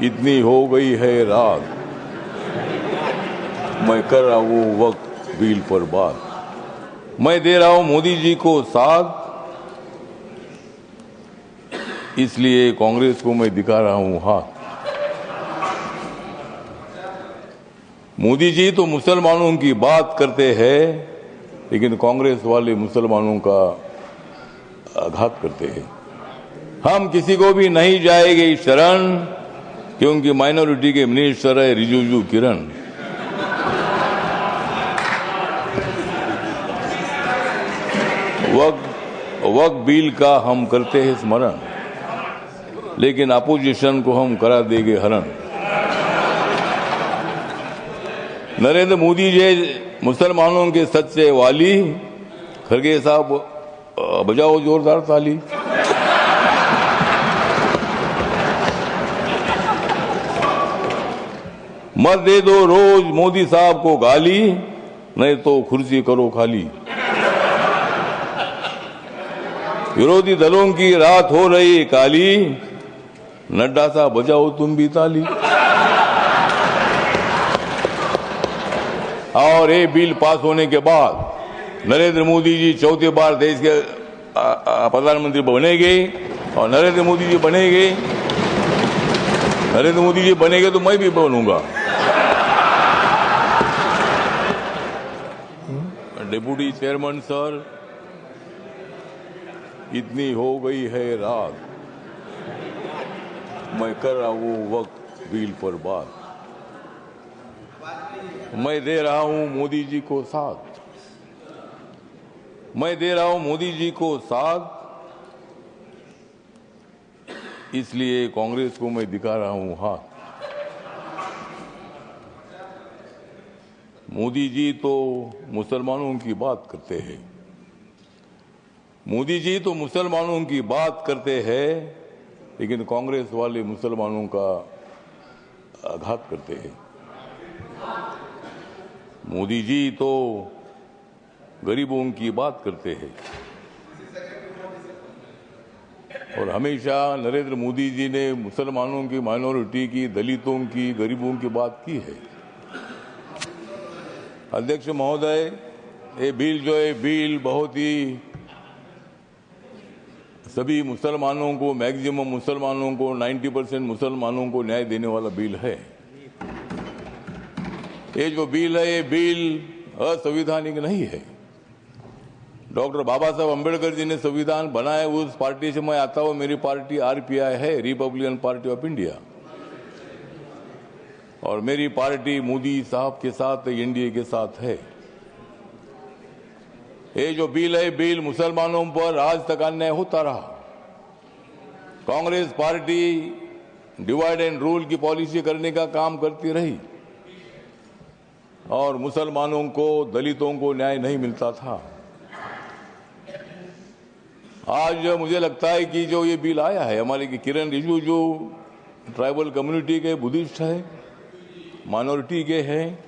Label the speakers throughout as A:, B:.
A: इतनी हो गई है रात, मैं कर रहा हूँ वक्त बिल पर बात। मैं दे रहा हूँ मोदी जी को साथ, इसलिए कांग्रेस को मैं दिखा रहा हूँ हाथ। मोदी जी तो मुसलमानों की बात करते हैं, लेकिन कांग्रेस वाले मुसलमानों का आघात करते हैं। हम किसी को भी नहीं जाएंगे शरण, क्योंकि माइनॉरिटी के मिनिस्टर है रिजिजू किरण। वक्त बिल का हम करते हैं स्मरण, लेकिन अपोजिशन को हम करा देंगे हरण। नरेंद्र मोदी जी मुसलमानों के सच्चे वाली, खरगे साहब बजाओ जोरदार ताली। मत दे दो रोज मोदी साहब को गाली, नहीं तो कुर्सी करो खाली। विरोधी दलों की रात हो रही काली, नड्डा साहब बजाओ तुम भी ताली। और ये बिल पास होने के बाद नरेंद्र मोदी जी चौथी बार देश के प्रधानमंत्री बनेंगे, और नरेंद्र मोदी जी बनेंगे तो मैं भी बनूंगा। डिप्टी चेयरमैन सर, इतनी हो गई है रात, मैं कर रहा हूँ वक्त बिल पर बात। मैं दे रहा हूँ मोदी जी को साथ, मैं दे रहा हूँ मोदी जी को साथ, इसलिए कांग्रेस को मैं दिखा रहा हूँ हाथ। मोदी जी तो मुसलमानों की बात करते हैं, मोदी जी तो मुसलमानों की बात करते हैं, लेकिन कांग्रेस वाले मुसलमानों का आघात करते हैं। मोदी जी तो गरीबों की बात करते हैं, और हमेशा नरेंद्र मोदी जी ने मुसलमानों की, माइनॉरिटी की, दलितों की, गरीबों की बात की है। अध्यक्ष महोदय, ये बिल जो है बिल बहुत ही सभी मुसलमानों को, मैक्सिमम मुसलमानों को, 90% मुसलमानों को न्याय देने वाला बिल है। ये जो बिल है, ये बिल असंवैधानिक नहीं है। डॉक्टर बाबा साहब अम्बेडकर जी ने संविधान बनाया, उस पार्टी से मैं आता हूं। मेरी पार्टी आरपीआई है, रिपब्लिकन पार्टी ऑफ इंडिया, और मेरी पार्टी मोदी साहब के साथ, एनडीए के साथ है। ये जो बिल है, बिल मुसलमानों पर आज तक अन्याय होता रहा। Congress party divide and rule की पॉलिसी करने का काम करती रही, और मुसलमानों को, दलितों को न्याय नहीं मिलता था। आज मुझे लगता है कि जो ये बिल आया है, हमारे की किरण रिजिजू जो ट्राइबल कम्युनिटी के बुद्धिस्ट है, माइनॉरिटी के हैं,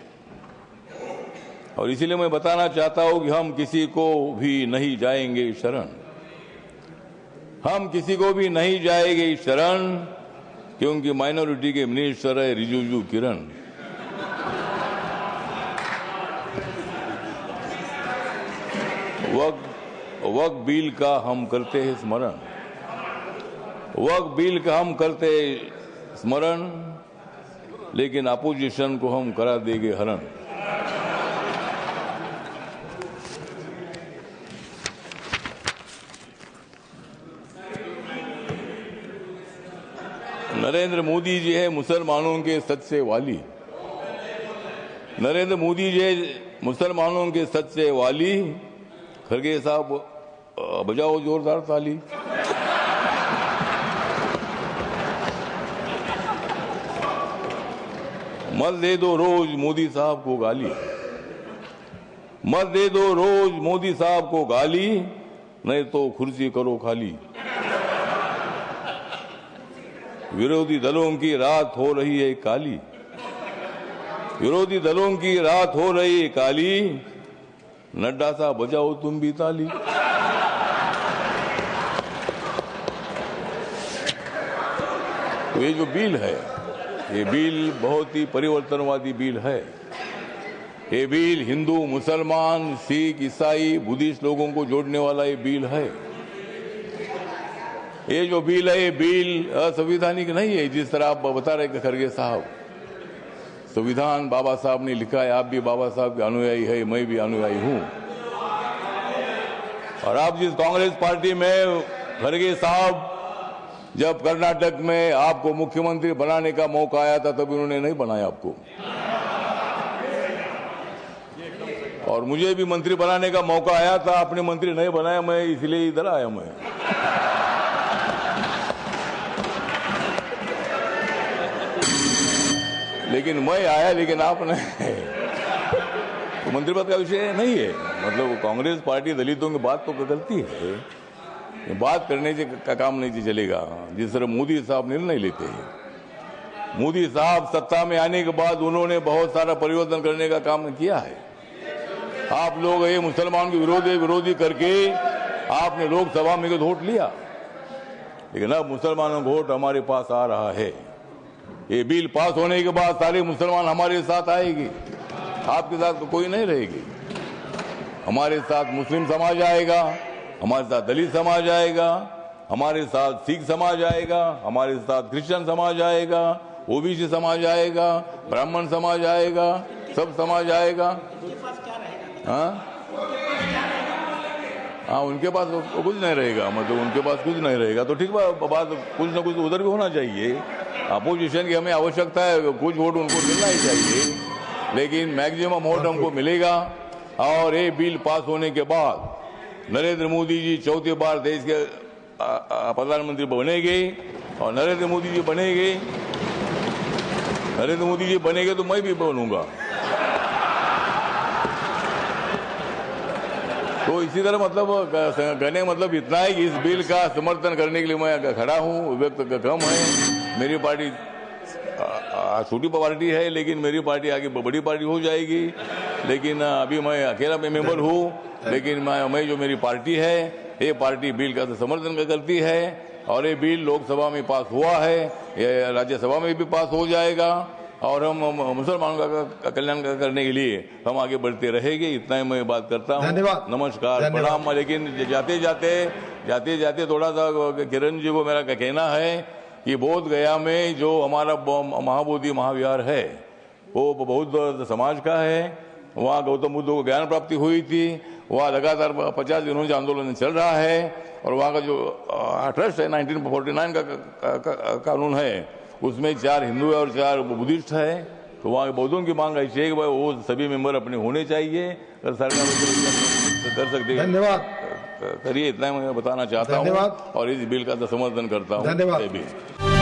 A: और इसीलिए मैं बताना चाहता हूं कि हम किसी को भी नहीं जाएंगे शरण, हम किसी को भी नहीं जाएंगे शरण, क्योंकि माइनॉरिटी के मिनिस्टर है रिजिजू किरण। वक्त बिल का हम करते हैं स्मरण, वक्त बिल का हम करते स्मरण, लेकिन अपोजिशन को हम करा देंगे हरण। नरेंद्र मोदी जी है मुसलमानों के सच्चे वाली, नरेंद्र मोदी जी मुसलमानों के सच्चे वाली, खरगे साहब बजाओ जोरदार ताली। मत दे दो रोज मोदी साहब को गाली, मत दे दो रोज मोदी साहब को गाली, नहीं तो कुर्सी करो खाली। विरोधी दलों की रात हो रही है काली, विरोधी दलों की रात हो रही है काली, नड्डा साहब बजाओ तुम भी ताली। तो ये जो बिल है, ये बिल बहुत ही परिवर्तनवादी बिल है। ये बिल हिंदू, मुसलमान, सिख, ईसाई, बुद्धिस्ट लोगों को जोड़ने वाला ये बिल है। ये जो बिल है, ये बिल असंवैधानिक नहीं है जिस तरह आप बता रहे खड़गे साहब। संविधान बाबा साहब ने लिखा है, आप भी बाबा साहब के अनुयायी है, मैं भी अनुयायी हूं। और आप जिस कांग्रेस पार्टी में खड़गे साहब, जब कर्नाटक में आपको मुख्यमंत्री बनाने का मौका आया था तब उन्होंने नहीं बनाया आपको, और मुझे भी मंत्री बनाने का मौका आया था, आपने मंत्री नहीं बनाया, मैं इसलिए इधर आया। मैं लेकिन मैं आया, लेकिन आपने तो मंत्री पद का विषय नहीं है। मतलब कांग्रेस पार्टी दलितों की बात तो करती है, बात करने से का काम नहीं चलेगा। जिस तरह मोदी साहब निर्णय लेते हैं, मोदी साहब सत्ता में आने के बाद उन्होंने बहुत सारा परिवर्तन करने का काम किया है। आप लोग ये मुसलमान के विरोधी करके आपने लोकसभा में वोट लिया, लेकिन अब मुसलमानों का वोट हमारे पास आ रहा है। ये बिल पास होने के बाद सारे मुसलमान हमारे साथ आएगी, आपके साथ तो कोई नहीं रहेगी। हमारे साथ मुस्लिम समाज आएगा, हमारे साथ दलित समाज आएगा, हमारे साथ सिख समाज आएगा, हमारे साथ क्रिश्चियन समाज आएगा, ओबीसी समाज आएगा, ब्राह्मण समाज आएगा, सब समाज आएगा। हाँ, उनके पास कुछ नहीं रहेगा, मतलब उनके पास कुछ नहीं रहेगा तो ठीक बात, कुछ ना कुछ उधर भी होना चाहिए। अपोजिशन की हमें आवश्यकता है, कुछ वोट उनको मिलना ही चाहिए, लेकिन मैक्सिमम वोट हमको मिलेगा। और ये बिल पास होने के बाद नरेंद्र मोदी जी चौथी बार देश के प्रधानमंत्री बनेंगे, और नरेंद्र मोदी जी बनेंगे तो मैं भी बनूंगा। तो इसी तरह मतलब कहने का मतलब इतना है कि इस बिल का समर्थन करने के लिए मैं खड़ा हूं। व्यक्त कम है, मेरी पार्टी छोटी पार्टी है, लेकिन मेरी पार्टी आगे बड़ी पार्टी हो जाएगी। लेकिन अभी मैं अकेला मेंबर हूं, लेकिन मैं जो मेरी पार्टी है, ये पार्टी बिल का समर्थन करती है। और ये बिल लोकसभा में पास हुआ है, ये राज्यसभा में भी पास हो जाएगा, और हम मुसलमानों का कल्याण करने के लिए हम आगे बढ़ते रहेंगे। इतना ही मैं बात करता हूँ।
B: धन्यवाद,
A: नमस्कार, प्रणाम। लेकिन जाते जाते थोड़ा सा किरण जी को मेरा कहना है कि बोध गया में जो हमारा महाबोधि महाविहार है, वो बौद्ध समाज का है। वहाँ गौतम बुद्ध को ज्ञान प्राप्ति हुई थी। वहाँ लगातार 50 दिनों से आंदोलन चल रहा है, और वहाँ का जो ट्रस्ट है 1949 का कानून है, उसमें 4 हिंदू है और 4 बुद्धिस्ट है। तो वहाँ के बौद्धों की मांग ऐसी है कि भाई वो सभी मेंबर अपने होने चाहिए, अगर सरकार कर सकती है।
B: धन्यवाद
A: करिए, इतना मैं बताना चाहता हूँ, और इस बिल का समर्थन करता हूँ।
B: धन्यवाद।